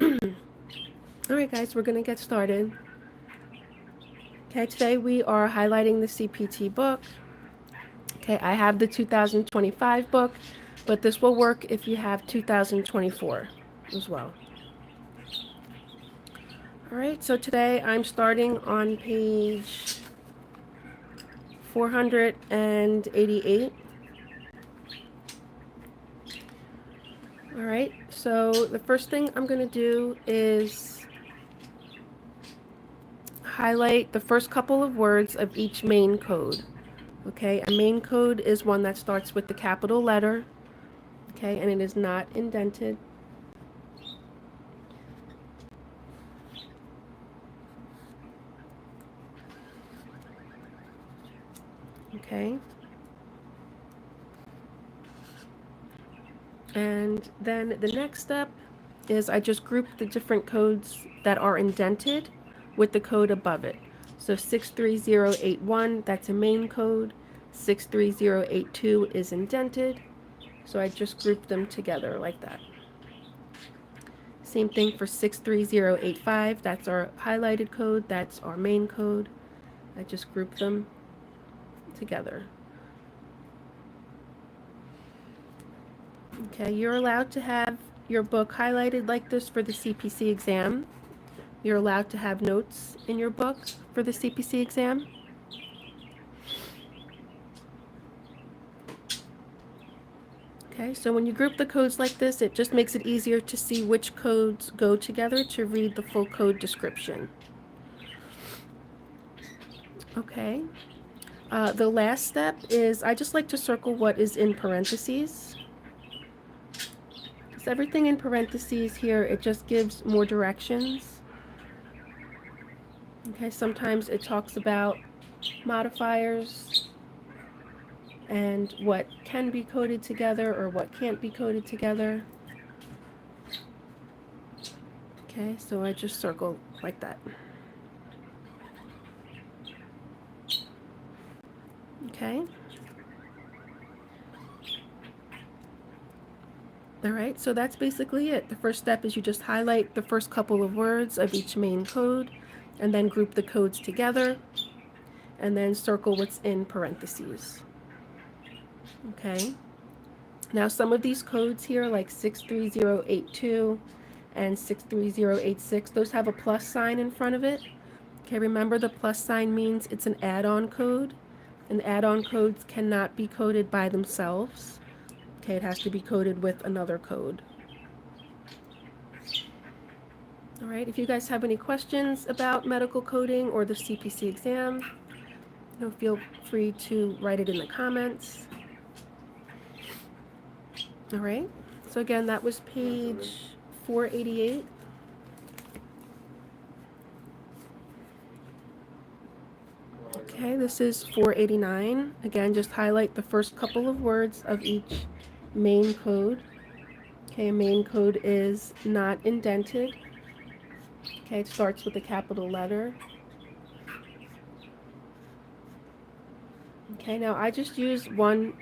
All right, guys, we're going to get started. Okay, today we are highlighting the CPT book. Okay, I have the 2025 book, but this will work if you have 2024 as well. All right, so today I'm starting on page 488. All right, so the first thing I'm going to do is highlight the first couple of words of each main code. Okay, a main code is one that starts with the capital letter, okay, and it is not indented. Okay. And then the next step is I just group the different codes that are indented with the code above it. So 63081, that's a main code. 63082 is indented. So I just group them together like that. Same thing for 63085, that's our highlighted code, that's our main code. I just group them together. Okay, you're allowed to have your book highlighted like this for the CPC exam. You're allowed to have notes in your book for the CPC exam. Okay, so when you group the codes like this, it just makes it easier to see which codes go together to read the full code description. Okay, the last step is I just like to circle what is in parentheses. Because everything in parentheses here, it just gives more directions. Okay, sometimes it talks about modifiers and what can be coded together or what can't be coded together. Okay, so I just circle like that. Okay. All right, so that's basically it. The first step is you just highlight the first couple of words of each main code and then group the codes together and then circle what's in parentheses. Okay. Now some of these codes here, like 63082 and 63086, those have a plus sign in front of it. Okay, remember the plus sign means it's an add-on code, and add-on codes cannot be coded by themselves. Okay, it has to be coded with another code. All right, if you guys have any questions about medical coding or the CPC exam, feel free to write it in the comments. All right, so again, that was page 488. Okay, this is 489. Again, just highlight the first couple of words of each main code. Okay, main code is not indented. Okay, it starts with a capital letter. Okay, now I just use one,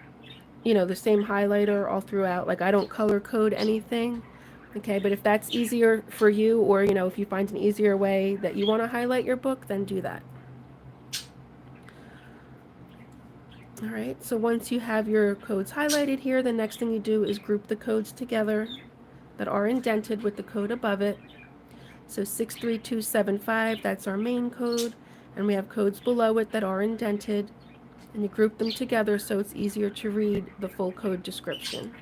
the same highlighter all throughout. Like I don't color code anything. Okay, but if that's easier for you, or if you find an easier way that you want to highlight your book, then do that. All right, so once you have your codes highlighted here, the next thing you do is group the codes together that are indented with the code above it. So 63275, that's our main code, and we have codes below it that are indented, and you group them together so it's easier to read the full code description.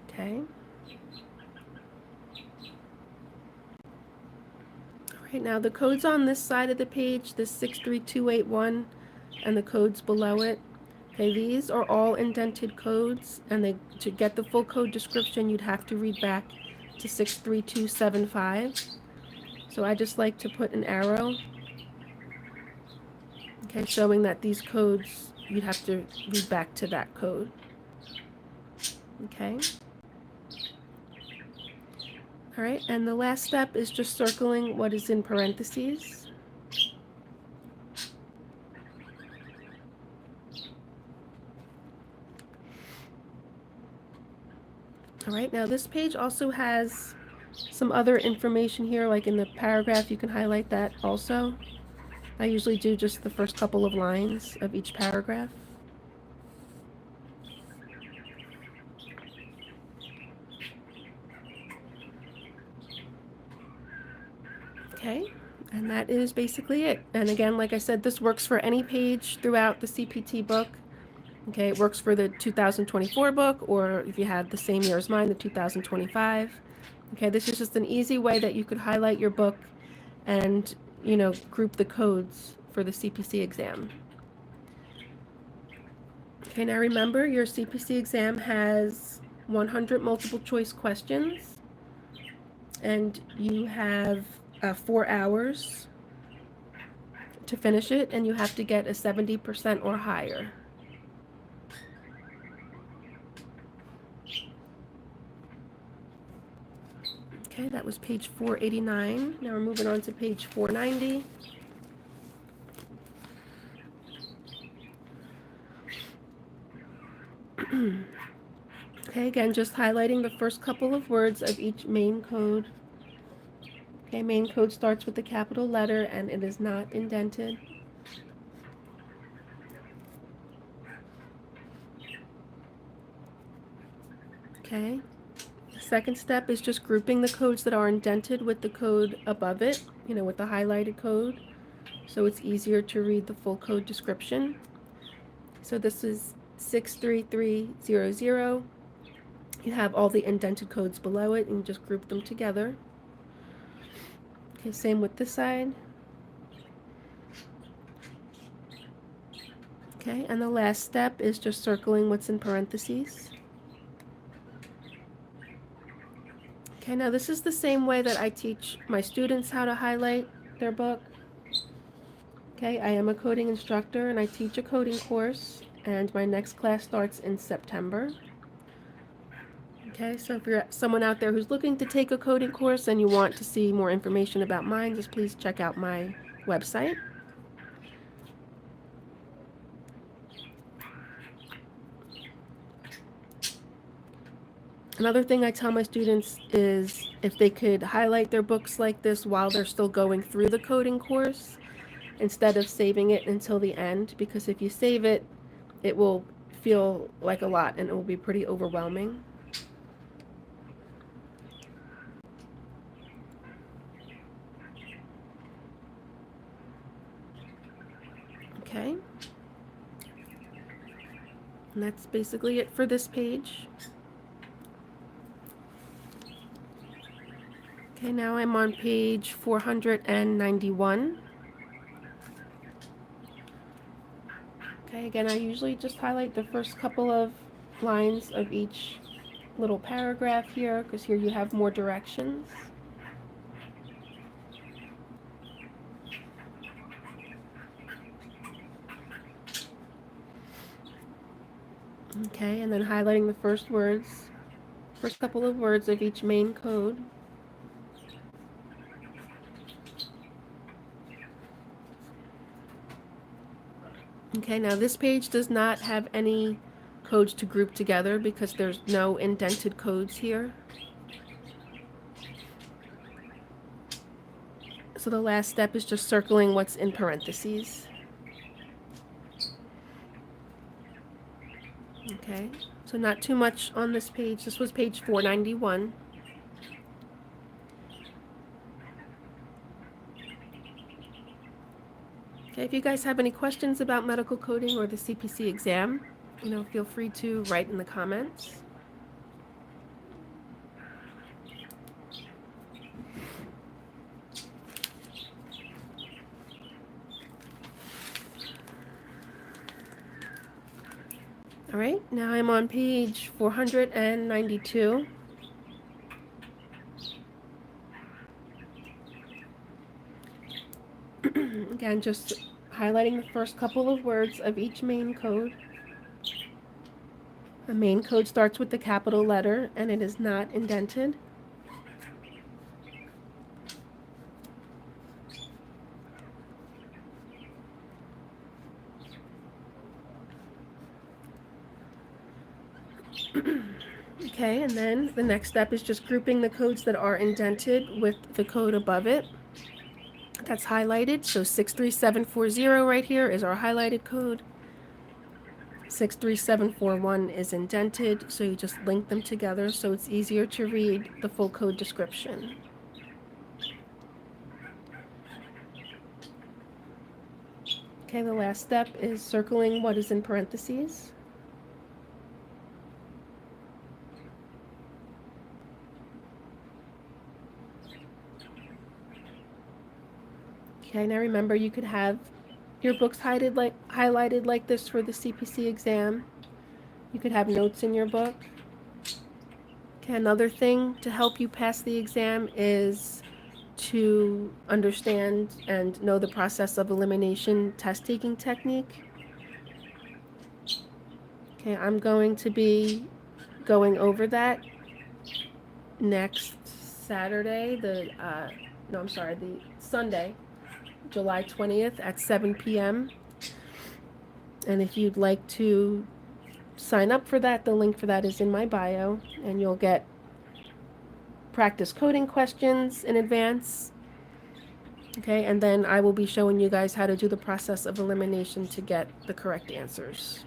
Okay. All right, now the codes on this side of the page, the 63281 and the codes below it, okay, these are all indented codes, and to get the full code description, you'd have to read back to 63275. So I just like to put an arrow, okay, showing that these codes, you'd have to read back to that code. Okay. All right, and the last step is just circling what is in parentheses. All All right, now this page also has some other information here, like in the paragraph, you can highlight that also. I usually do just the first couple of lines of each paragraph. Okay, and that is basically it. And again, like I said, this works for any page throughout the CPT book. Okay, it works for the 2024 book, or if you have the same year as mine, the 2025. Okay, this is just an easy way that you could highlight your book and, group the codes for the CPC exam. Okay, now remember your CPC exam has 100 multiple choice questions, and you have 4 hours to finish it, and you have to get a 70% or higher. Okay, that was page 489. Now we're moving on to page 490. Okay, again, just highlighting the first couple of words of each main code. Okay, main code starts with the capital letter and it is not indented. Okay, the second step is just grouping the codes that are indented with the code above it, with the highlighted code, so it's easier to read the full code description. So this is 63300. You have all the indented codes below it and just group them together. Okay, same with this side. Okay, and the last step is just circling what's in parentheses. Okay, now this is the same way that I teach my students how to highlight their book. Okay, I am a coding instructor and I teach a coding course, and my next class starts in September. Okay, so if you're someone out there who's looking to take a coding course and you want to see more information about mine, just please check out my website. Another thing I tell my students is if they could highlight their books like this while they're still going through the coding course, instead of saving it until the end, because if you save it, it will feel like a lot and it will be pretty overwhelming. Okay. And that's basically it for this page. Okay, now I'm on page 491. Okay, again, I usually just highlight the first couple of lines of each little paragraph here, because here you have more directions. Okay, and then highlighting the first couple of words of each main code. Okay, now this page does not have any codes to group together because there's no indented codes here. So the last step is just circling what's in parentheses. Okay, so not too much on this page. This was page 491. Okay, if you guys have any questions about medical coding or the CPC exam, feel free to write in the comments. All right, now I'm on page 492. Again, just highlighting the first couple of words of each main code. The main code starts with the capital letter and it is not indented. Okay, and then the next step is just grouping the codes that are indented with the code above it that's highlighted. So 63740 right here is our highlighted code. 63741 is indented, so you just link them together so it's easier to read the full code description. Okay, the last step is circling what is in parentheses. Okay, now remember you could have your books highlighted like this for the CPC exam. You could have notes in your book. Okay, another thing to help you pass the exam is to understand and know the process of elimination test taking technique. Okay, I'm going to be going over that next Saturday, the Sunday, July 20th at 7 p.m. And if you'd like to sign up for that, the link for that is in my bio, and you'll get practice coding questions in advance. Okay, and then I will be showing you guys how to do the process of elimination to get the correct answers.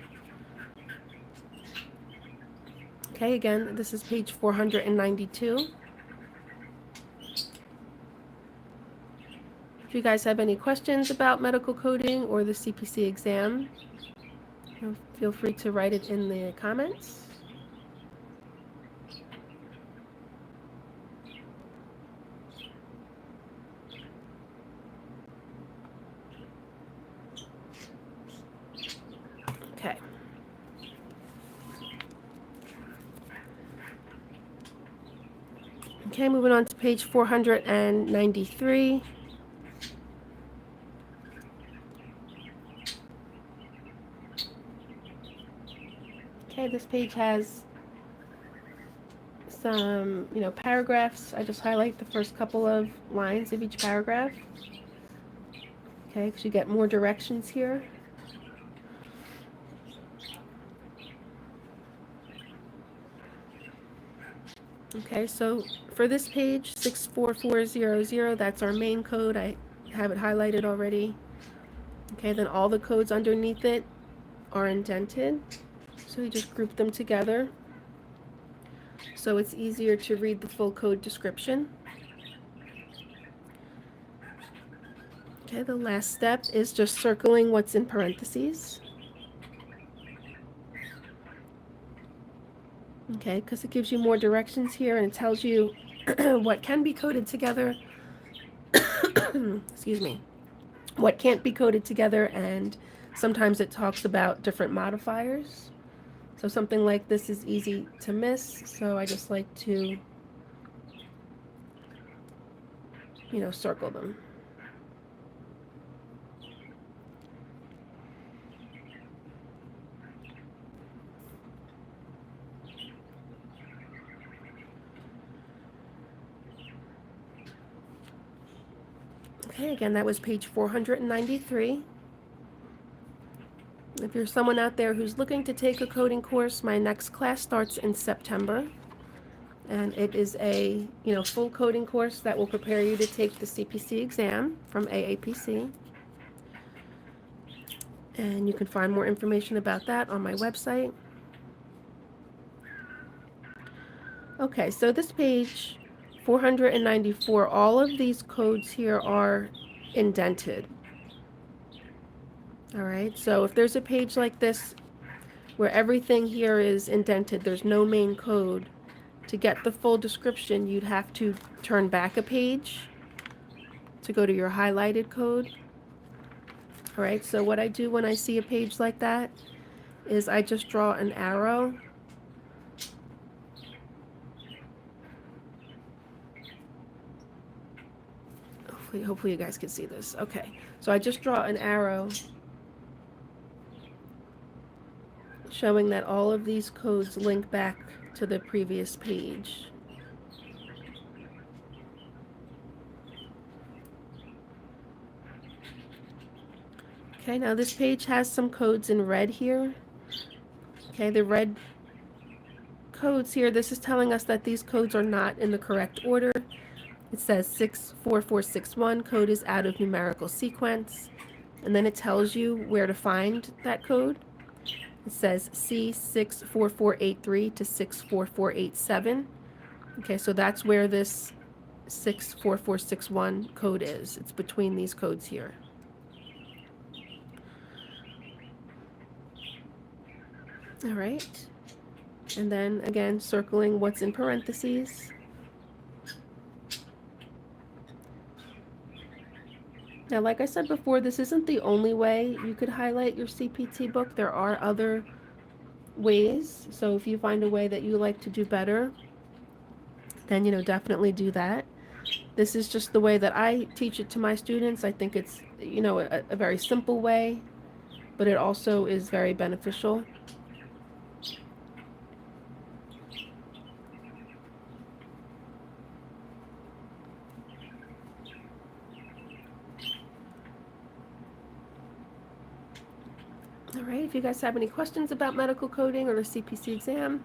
Okay, again, this is page 492. If you guys have any questions about medical coding or the CPC exam, feel free to write it in the comments. Okay. Okay, moving on to page 493. Okay, this page has some, paragraphs. I just highlight the first couple of lines of each paragraph. Okay, because you get more directions here. Okay, so for this page, 64400, that's our main code. I have it highlighted already. Okay, then all the codes underneath it are indented. So we just group them together so it's easier to read the full code description. Okay, the last step is just circling what's in parentheses. Okay, because it gives you more directions here and it tells you what can be coded together. Excuse me. What can't be coded together, and sometimes it talks about different modifiers. So something like this is easy to miss, so I just like to, circle them. Okay, again, that was page 493. If you're someone out there who's looking to take a coding course, my next class starts in September. And it is a, full coding course that will prepare you to take the CPC exam from AAPC. And you can find more information about that on my website. Okay, so this page 494, all of these codes here are indented. All right, so if there's a page like this where everything here is indented, there's no main code, to get the full description, you'd have to turn back a page to go to your highlighted code. All right, so what I do when I see a page like that is I just draw an arrow. Hopefully you guys can see this. Okay, so I just draw an arrow showing that all of these codes link back to the previous page. Okay, now this page has some codes in red here. Okay, the red codes here, this is telling us that these codes are not in the correct order. It says 64461 code is out of numerical sequence, and then it tells you where to find that code. It says C64483 to 64487. Okay, so that's where this 64461 code is. It's between these codes here. All right. And then again, circling what's in parentheses. Now, like I said before, this isn't the only way you could highlight your CPT book. There are other ways. So if you find a way that you like to do better, then, definitely do that. This is just the way that I teach it to my students. I think it's, a very simple way, but it also is very beneficial. All right, if you guys have any questions about medical coding or the CPC exam,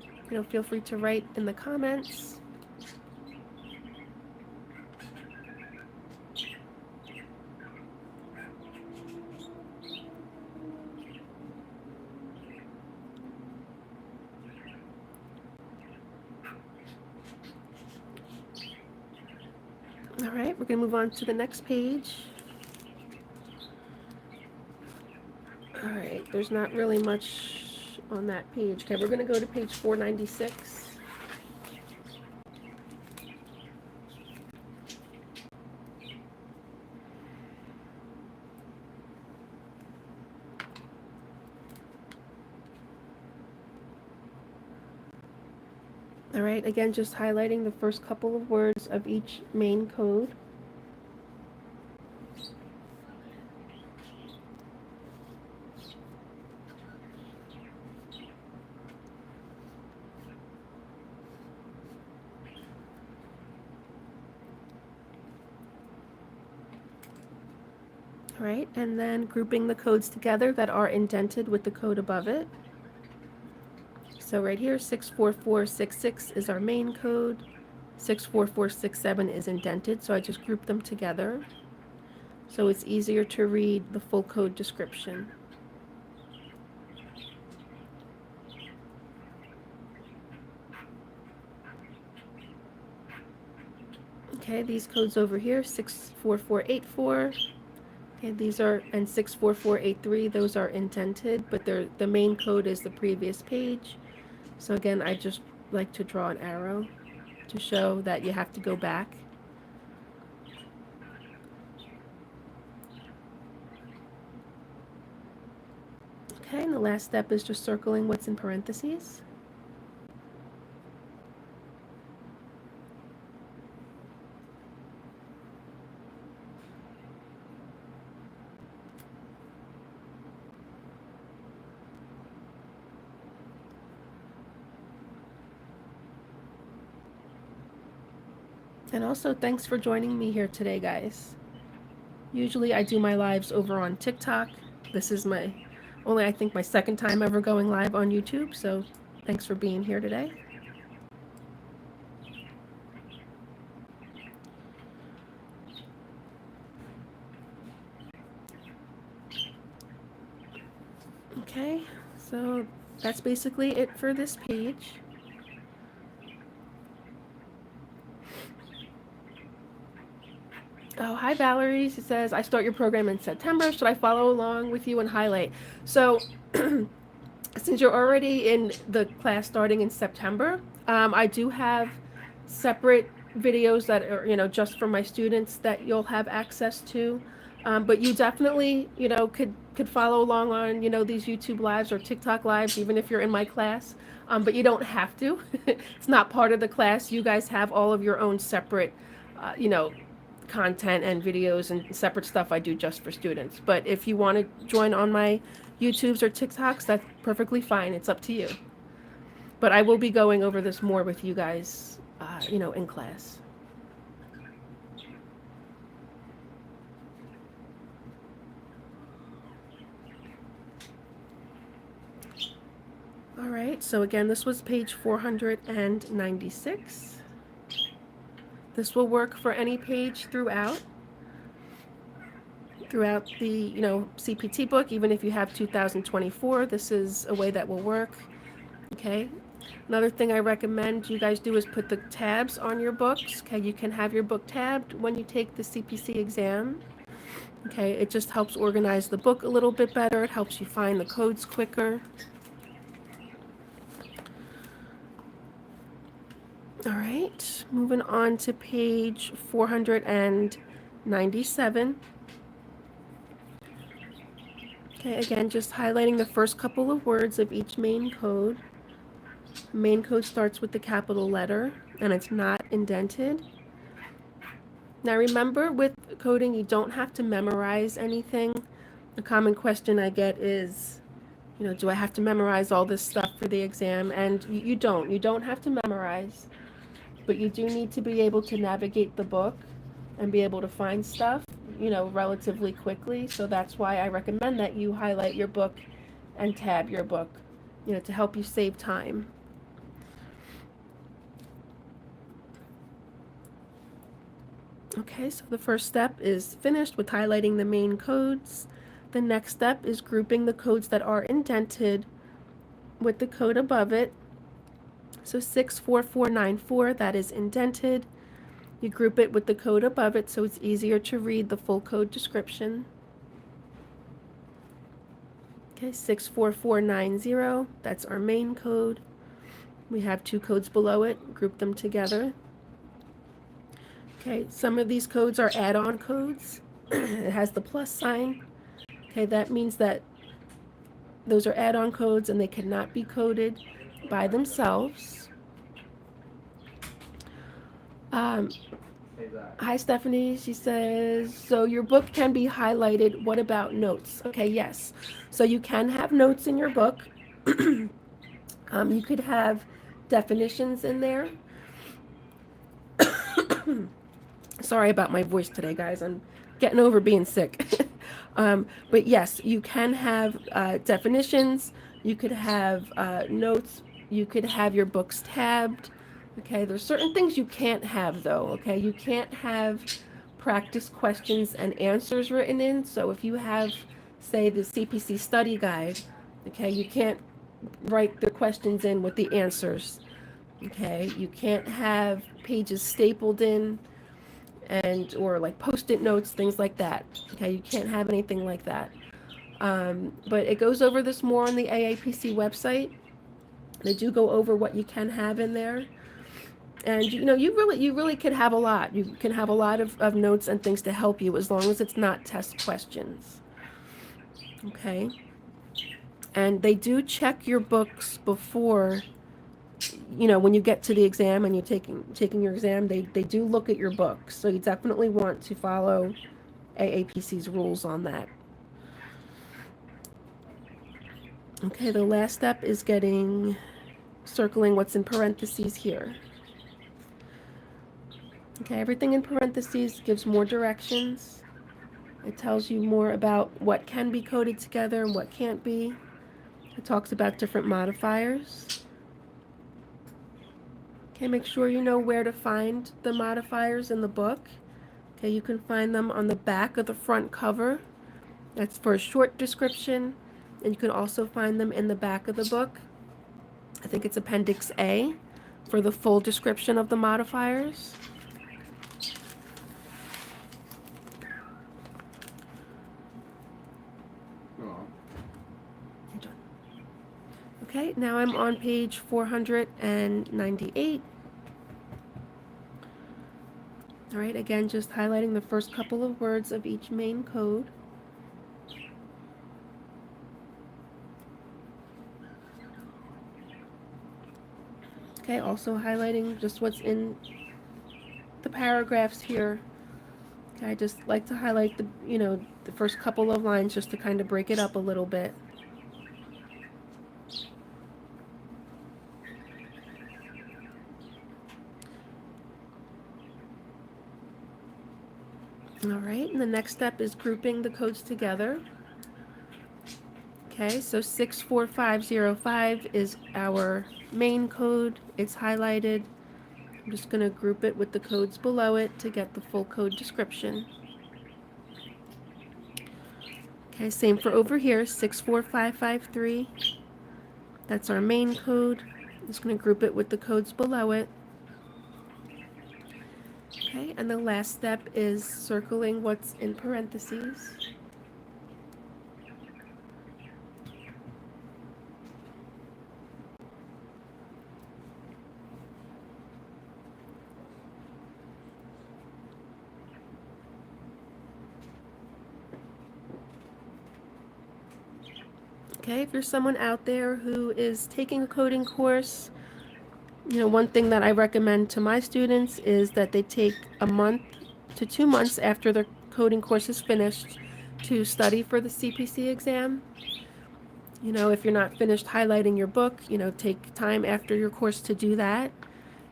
feel free to write in the comments. All right, we're going to move on to the next page. All right, there's not really much on that page. Okay, we're going to go to page 496. All right, again, just highlighting the first couple of words of each main code. All right, and then grouping the codes together that are indented with the code above it. So right here, 64466 is our main code. 64467 is indented, so I just grouped them together. So it's easier to read the full code description. Okay, these codes over here, 64484. Okay, these are, and 64483, those are indented, but the main code is the previous page. So again, I just like to draw an arrow to show that you have to go back. Okay, and the last step is just circling what's in parentheses. And also, thanks for joining me here today, guys. Usually I do my lives over on TikTok. This is I think, my second time ever going live on YouTube, so thanks for being here today. Okay, so that's basically it for this page. Oh, hi Valerie. She says, I start your program in September. Should I follow along with you and highlight? So since you're already in the class starting in September, I do have separate videos that are, just for my students that you'll have access to. But you definitely, could follow along on, these YouTube lives or TikTok lives, even if you're in my class. But you don't have to. It's not part of the class. You guys have all of your own separate, content and videos and separate stuff I do just for students. But if you want to join on my YouTubes or TikToks, that's perfectly fine. It's up to you. But I will be going over this more with you guys, in class. All right, so again, this was page 496. This will work for any page throughout the, CPT book. Even if you have 2024, this is a way that will work. Okay. Another thing I recommend you guys do is put the tabs on your books. Okay, you can have your book tabbed when you take the CPC exam. Okay, it just helps organize the book a little bit better. It helps you find the codes quicker. All right, moving on to page 497. Okay, again, just highlighting the first couple of words of each main code. The main code starts with the capital letter and it's not indented. Now remember, with coding, you don't have to memorize anything. A common question I get is, do I have to memorize all this stuff for the exam? And you don't. You don't have to memorize, but you do need to be able to navigate the book and be able to find stuff, relatively quickly. So that's why I recommend that you highlight your book and tab your book, to help you save time. Okay, so the first step is finished with highlighting the main codes. The next step is grouping the codes that are indented with the code above it. So 64494, that is indented. You group it with the code above it so it's easier to read the full code description. Okay, 64490, that's our main code. We have two codes below it, group them together. Okay, some of these codes are add-on codes. It has the plus sign. Okay, that means that those are add-on codes and they cannot be coded by themselves. Hi, Stephanie. She says, so your book can be highlighted. What about notes? Okay, yes. So you can have notes in your book. You could have definitions in there. Sorry about my voice today, guys. I'm getting over being sick. But yes, you can have definitions. You could have notes. You could have your books tabbed. Okay, there's certain things you can't have though. Okay, you can't have practice questions and answers written in. So if you have, say, the CPC study guide, okay, you can't write the questions in with the answers. Okay, you can't have pages stapled in and or like post-it notes, things like that. Okay, you can't have anything like that. But it goes over this more on the AAPC website. They do go over what you can have in there. And you really could have a lot. You can have a lot of notes and things to help you as long as it's not test questions. Okay. And they do check your books before, when you get to the exam and you're taking your exam, they do look at your books. So you definitely want to follow AAPC's rules on that. Okay, the last step is circling what's in parentheses here. Okay, everything in parentheses gives more directions. It tells you more about what can be coded together and what can't be. It talks about different modifiers. Okay, make sure you know where to find the modifiers in the book. Okay, you can find them on the back of the front cover. That's for a short description. And you can also find them in the back of the book. I think it's Appendix A for the full description of the modifiers. Okay, now I'm on page 498. All right, again, just highlighting the first couple of words of each main code. Okay, also highlighting just what's in the paragraphs here. Okay, I just like to highlight the first couple of lines just to kind of break it up a little bit. All right, and the next step is grouping the codes together. Okay, so 64505 is our main code. It's highlighted. I'm just going to group it with the codes below it to get the full code description. Okay, same for over here, 64553. That's our main code. I'm just going to group it with the codes below it. Okay, and the last step is circling what's in parentheses. Okay, if you're someone out there who is taking a coding course, one thing that I recommend to my students is that they take a month to 2 months after their coding course is finished to study for the CPC exam. If you're not finished highlighting your book, take time after your course to do that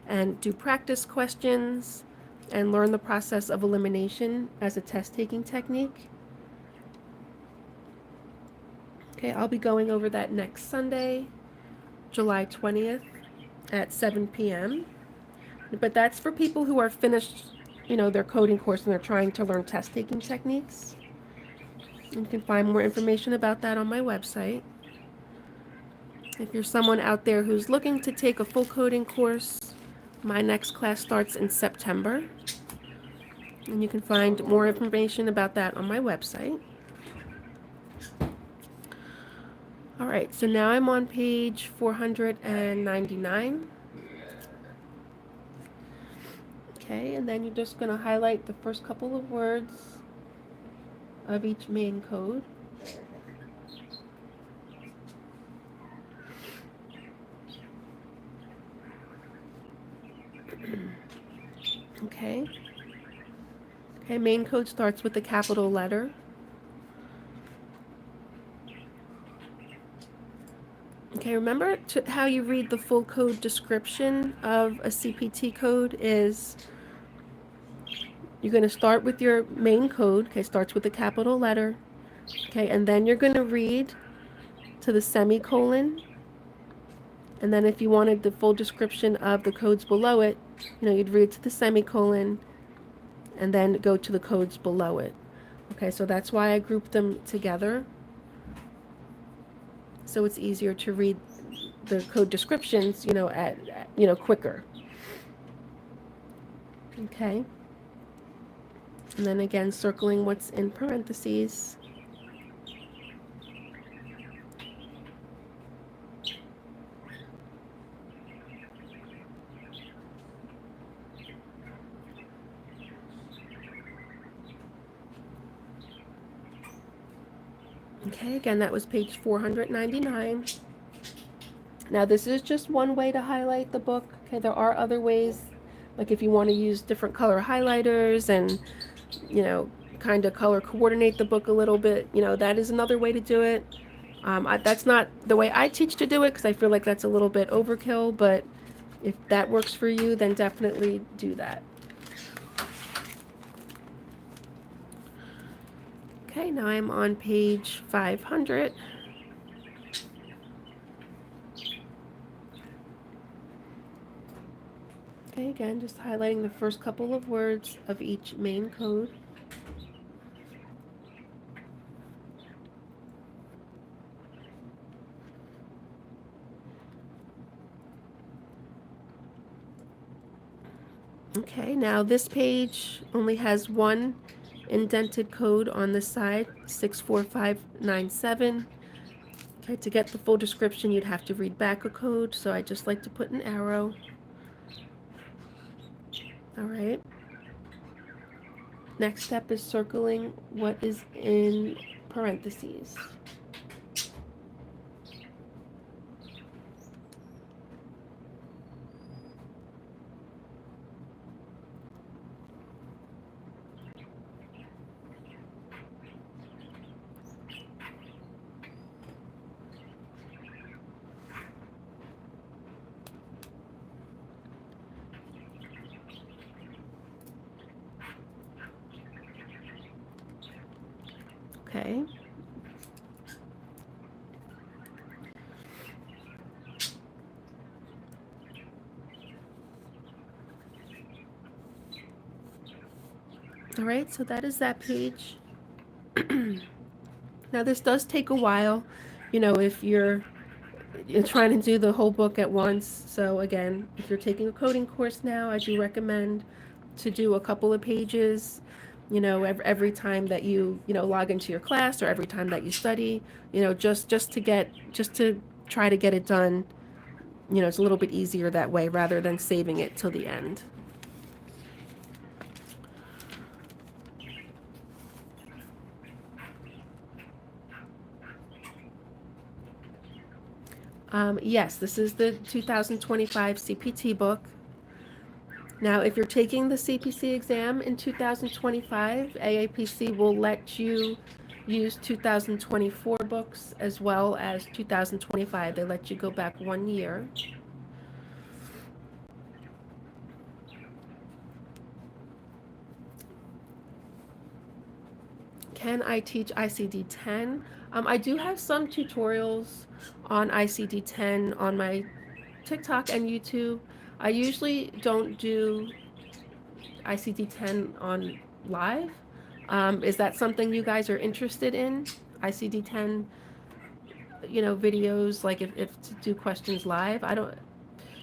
and do practice questions and learn the process of elimination as a test-taking technique. Okay, I'll be going over that next Sunday, July 20th at 7 p.m. But that's for people who are finished, their coding course and they're trying to learn test-taking techniques. You can find more information about that on my website. If you're someone out there who's looking to take a full coding course, my next class starts in September. And you can find more information about that on my website. All right, so now I'm on page 499. Okay, and then you're just going to highlight the first couple of words of each main code. Okay. Okay, main code starts with a capital letter. Okay, remember how you read the full code description of a CPT code is you're going to start with your main code. Okay, starts with a capital letter. Okay, and then you're going to read to the semicolon. And then if you wanted the full description of the codes below it, you'd read to the semicolon and then go to the codes below it. Okay, so that's why I grouped them together. So it's easier to read the code descriptions, quicker. Okay. And then again, circling what's in parentheses. Okay, again, that was page 499. Now, this is just one way to highlight the book. Okay, there are other ways, like if you want to use different color highlighters and, kind of color coordinate the book a little bit, that is another way to do it. That's not the way I teach to do it because I feel like that's a little bit overkill, but if that works for you, then definitely do that. Okay, now I'm on page 500. Okay, again, just highlighting the first couple of words of each main code. Okay, now this page only has one indented code on the side, 64597. Okay, to get the full description, you'd have to read back a code, so I just like to put an arrow. All right. Next step is circling what is in parentheses. Okay. All right, so that is that page. Now this does take a while, if you're trying to do the whole book at once. So again, if you're taking a coding course now, I do recommend to do a couple of pages, every time that you log into your class or every time that you study, just to try to get it done. It's a little bit easier that way rather than saving it till the end. Yes, this is the 2025 CPT book. Now, if you're taking the CPC exam in 2025, AAPC will let you use 2024 books as well as 2025. They let you go back 1 year. Can I teach ICD-10? I do have some tutorials on ICD-10 on my TikTok and YouTube. I usually don't do ICD-10 on live. Is that something you guys are interested in? ICD-10, videos, like if to do questions live.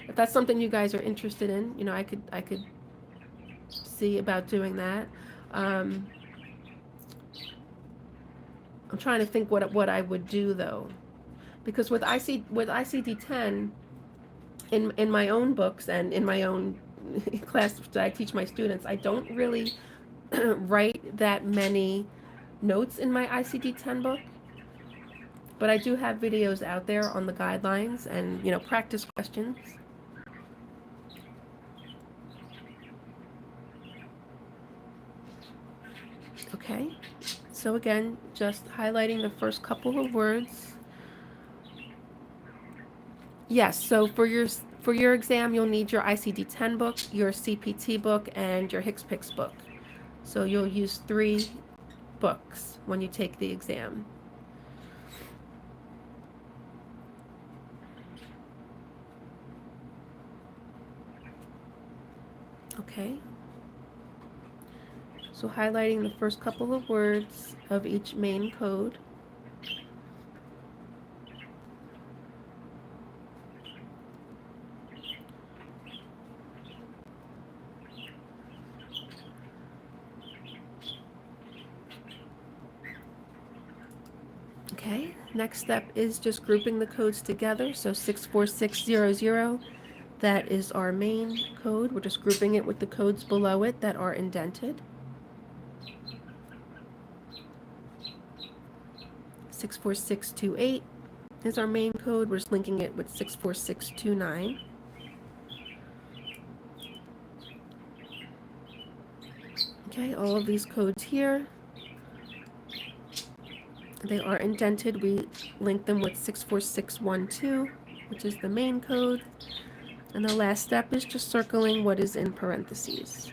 If that's something you guys are interested in, I could see about doing that. I'm trying to think what I would do though, because with ICD-10 in my own books and in my own class that I teach my students, I don't really write that many notes in my ICD-10 book, but I do have videos out there on the guidelines and practice questions. Okay, so again, just highlighting the first couple of words. Yes, so for your exam, you'll need your ICD-10 book, your CPT book, and your HCPCS book. So you'll use 3 books when you take the exam. Okay. So highlighting the first couple of words of each main code. Okay, next step is just grouping the codes together. So 64600, that is our main code. We're just grouping it with the codes below it that are indented. 64628 is our main code. We're just linking it with 64629. Okay, all of these codes here, they are indented. We link them with 64612, which is the main code. And the last step is just circling what is in parentheses.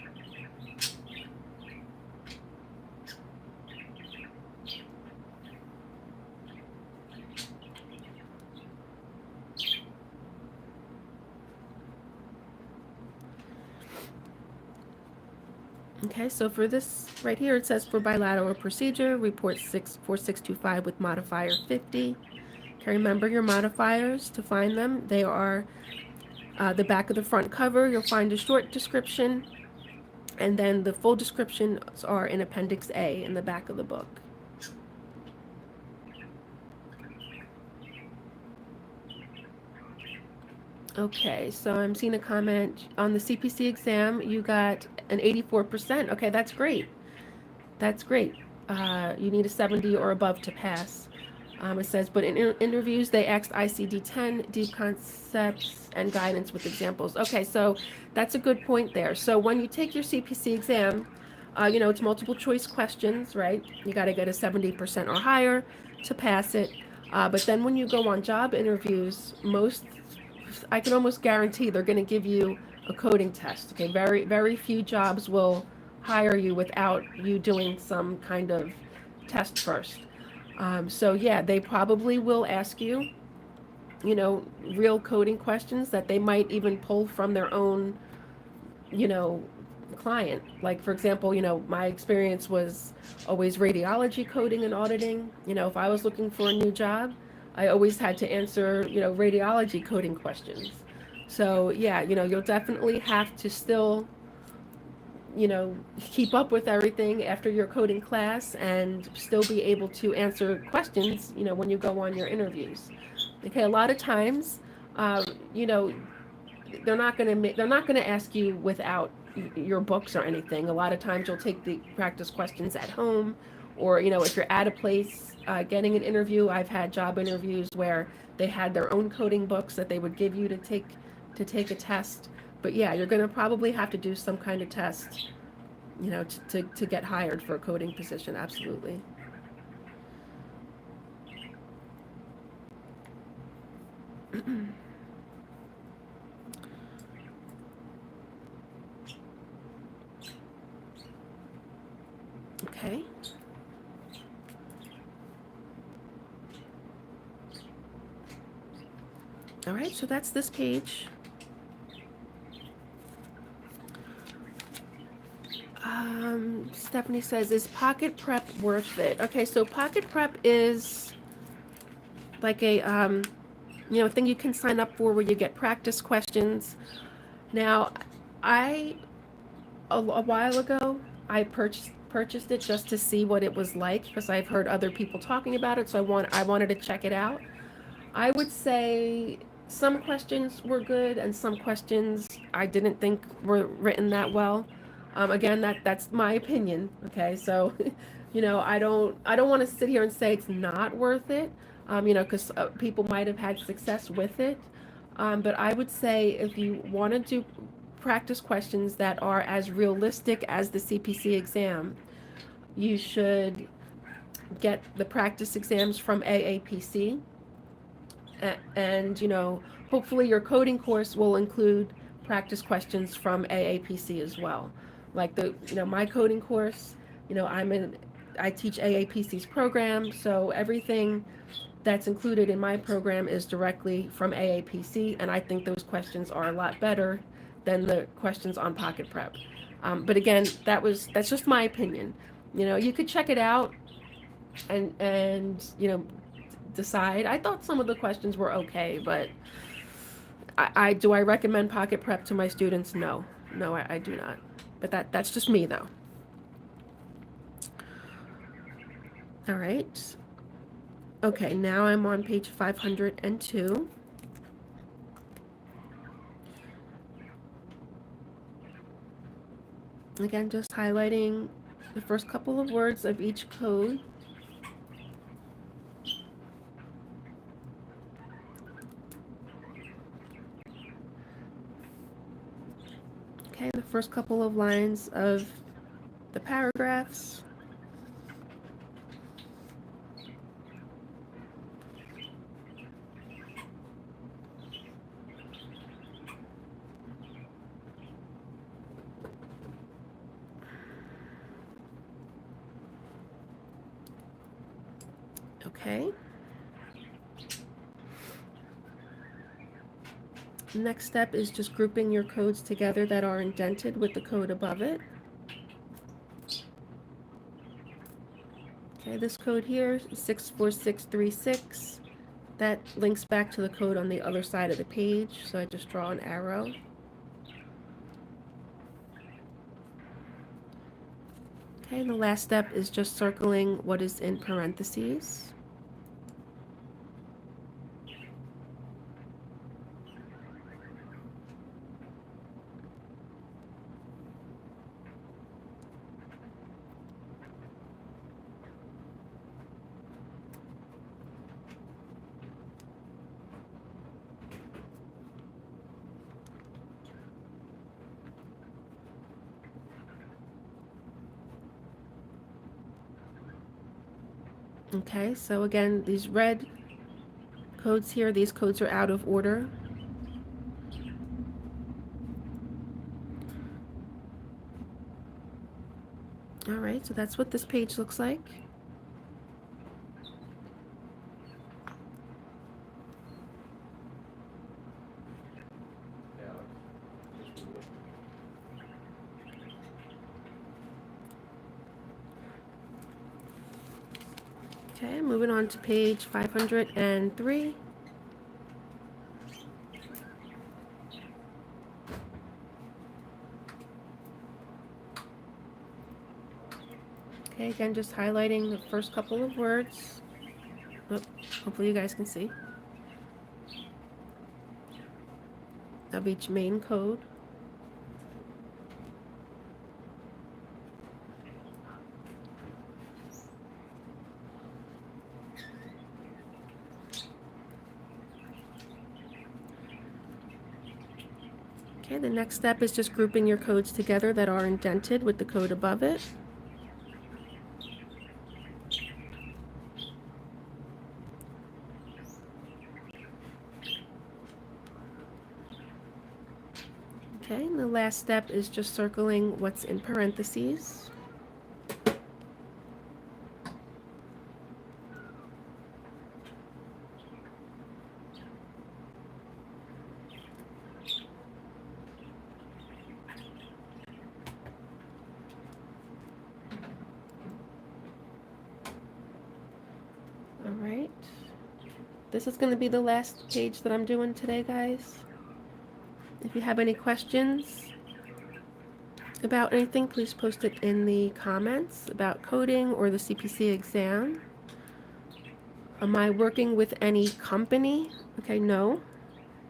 Okay, so for this right here, it says for bilateral procedure, report 64625 with modifier 50. Okay, remember your modifiers to find them. They are the back of the front cover. You'll find a short description, and then the full descriptions are in Appendix A in the back of the book. Okay, so I'm seeing a comment on the CPC exam. You got an 84%. Okay, that's great. That's great. You need a 70 or above to pass. It says, but in interviews, they asked ICD-10, deep concepts, and guidance with examples. Okay, so that's a good point there. So when you take your CPC exam, it's multiple choice questions, right? You got to get a 70% or higher to pass it. But then when you go on job interviews, I can almost guarantee they're going to give you a coding test. Okay, very, very few jobs will hire you without you doing some kind of test first. So yeah, they probably will ask you, real coding questions that they might even pull from their own, client. Like, for example, my experience was always radiology coding and auditing. If I was looking for a new job, I always had to answer, radiology coding questions. So yeah, you'll definitely have to still, keep up with everything after your coding class and still be able to answer questions, when you go on your interviews. Okay, a lot of times, um, you know, they're not gonna ask you without your books or anything. A lot of times you'll take the practice questions at home, or if you're at a place getting an interview. I've had job interviews where they had their own coding books that they would give you to take a test. But yeah, you're gonna probably have to do some kind of test, to get hired for a coding position. Absolutely. Okay. All right, so that's this page. Stephanie says, is Pocket Prep worth it? Okay, so Pocket Prep is like a thing you can sign up for where you get practice questions. Now, I a while ago I purchased it just to see what it was like because I've heard other people talking about it, so I wanted to check it out. I would say some questions were good and some questions I didn't think were written that well. Again, that's my opinion. Okay, so I don't want to sit here and say it's not worth it. Because people might have had success with it. But I would say if you want to do practice questions that are as realistic as the CPC exam, you should get the practice exams from AAPC, and hopefully your coding course will include practice questions from AAPC as well. Like my coding course, I teach AAPC's program, so everything that's included in my program is directly from AAPC, and I think those questions are a lot better than the questions on Pocket Prep. But again, that's just my opinion. You could check it out and decide. I thought some of the questions were okay, but I do I recommend Pocket Prep to my students? No, no, I do not. But that's just me though. All right. Okay, now I'm on page 502. Again, just highlighting the first couple of words of each code. Okay, the first couple of lines of the paragraphs. Okay. Next step is just grouping your codes together that are indented with the code above it. Okay, this code here, 64636, that links back to the code on the other side of the page, so I just draw an arrow. Okay, and the last step is just circling what is in parentheses. Okay, so again, these red codes here, these codes are out of order. All right, so that's what this page looks like. Okay, moving on to page 503. Okay, again, just highlighting the first couple of words. Oh, hopefully you guys can see. Of each main code. Okay, the next step is just grouping your codes together that are indented with the code above it. Okay, and the last step is just circling what's in parentheses. All right. This is going to be the last page that I'm doing today, guys. If you have any questions about anything, please post it in the comments about coding or the CPC exam. Am I working with any company? Okay, no.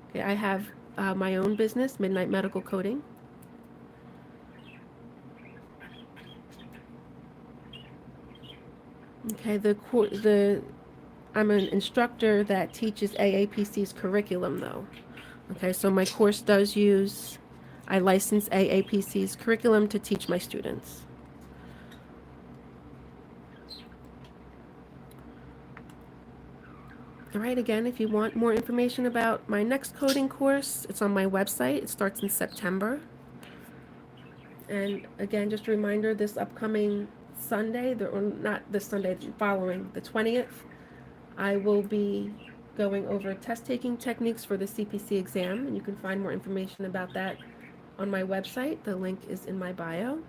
Okay, I have my own business, Midnight Medical Coding. Okay, I'm an instructor that teaches AAPC's curriculum, though. Okay, so my course does use, I license AAPC's curriculum to teach my students. All right, again, if you want more information about my next coding course, it's on my website. It starts in September. And again, just a reminder, this upcoming Sunday, or not this Sunday, following, the 20th, I will be going over test-taking techniques for the CPC exam, and you can find more information about that on my website. The link is in my bio.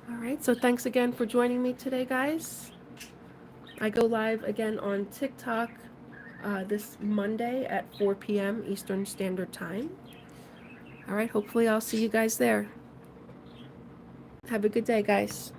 All right, so thanks again for joining me today, guys. I go live again on TikTok this Monday at 4 p.m. Eastern Standard Time. All right, hopefully I'll see you guys there. Have a good day, guys.